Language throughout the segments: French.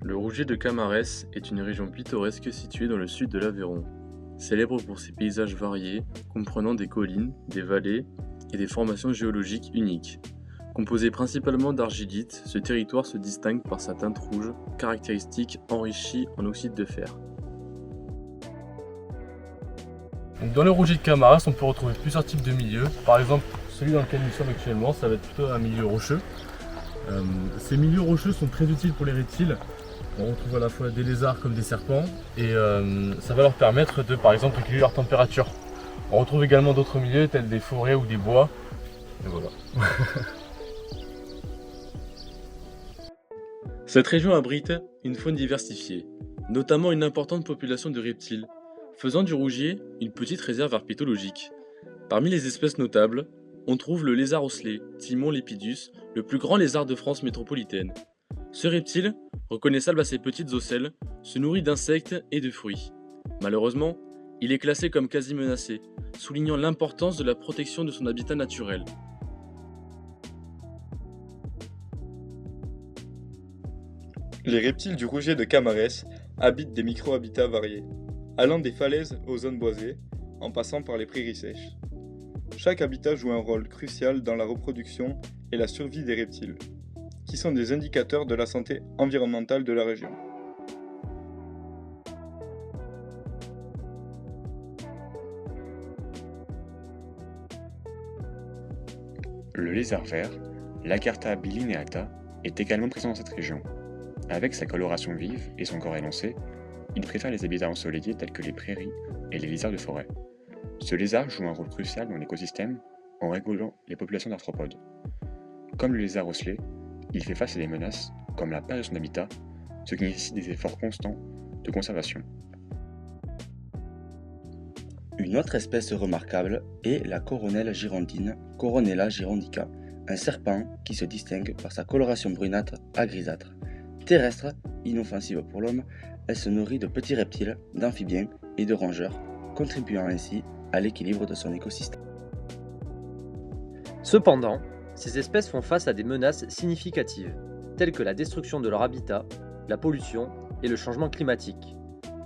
Le Rouget de Camarès est une région pittoresque située dans le sud de l'Aveyron. Célèbre pour ses paysages variés, comprenant des collines, des vallées et des formations géologiques uniques. Composé principalement d'argilite, ce territoire se distingue par sa teinte rouge, caractéristique enrichie en oxyde de fer. Dans le Rouget de Camarès, on peut retrouver plusieurs types de milieux. Par exemple, celui dans lequel nous sommes actuellement, ça va être plutôt un milieu rocheux. Ces milieux rocheux sont très utiles pour les reptiles. On retrouve à la fois des lézards comme des serpents et ça va leur permettre de, par exemple, réguler leur température. On retrouve également d'autres milieux tels des forêts ou des bois. Et voilà. Cette région abrite une faune diversifiée, notamment une importante population de reptiles, faisant du Rougier une petite réserve herpétologique. Parmi les espèces notables, on trouve le lézard osselet, Timon lepidus, le plus grand lézard de France métropolitaine. Ce reptile, reconnaissable à ses petites ocelles, se nourrit d'insectes et de fruits. Malheureusement, il est classé comme quasi menacé, soulignant l'importance de la protection de son habitat naturel. Les reptiles du Rouget de Camarès habitent des micro-habitats variés, allant des falaises aux zones boisées, en passant par les prairies sèches. Chaque habitat joue un rôle crucial dans la reproduction et la survie des reptiles, qui sont des indicateurs de la santé environnementale de la région. Le lézard vert, Lacerta bilineata, est également présent dans cette région. Avec sa coloration vive et son corps élancé, il préfère les habitats ensoleillés tels que les prairies et les lisières de forêt. Ce lézard joue un rôle crucial dans l'écosystème en régulant les populations d'arthropodes. Comme le lézard osselet, il fait face à des menaces comme la perte de son habitat, ce qui nécessite des efforts constants de conservation. Une autre espèce remarquable est la coronelle girondine, Coronella girondica, un serpent qui se distingue par sa coloration brunâtre à grisâtre. Terrestre, inoffensive pour l'homme, elle se nourrit de petits reptiles, d'amphibiens et de rongeurs, contribuant ainsi à l'équilibre de son écosystème. Cependant, ces espèces font face à des menaces significatives, telles que la destruction de leur habitat, la pollution et le changement climatique.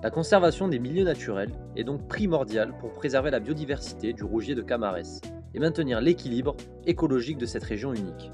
La conservation des milieux naturels est donc primordiale pour préserver la biodiversité du Rougier de Camarès et maintenir l'équilibre écologique de cette région unique.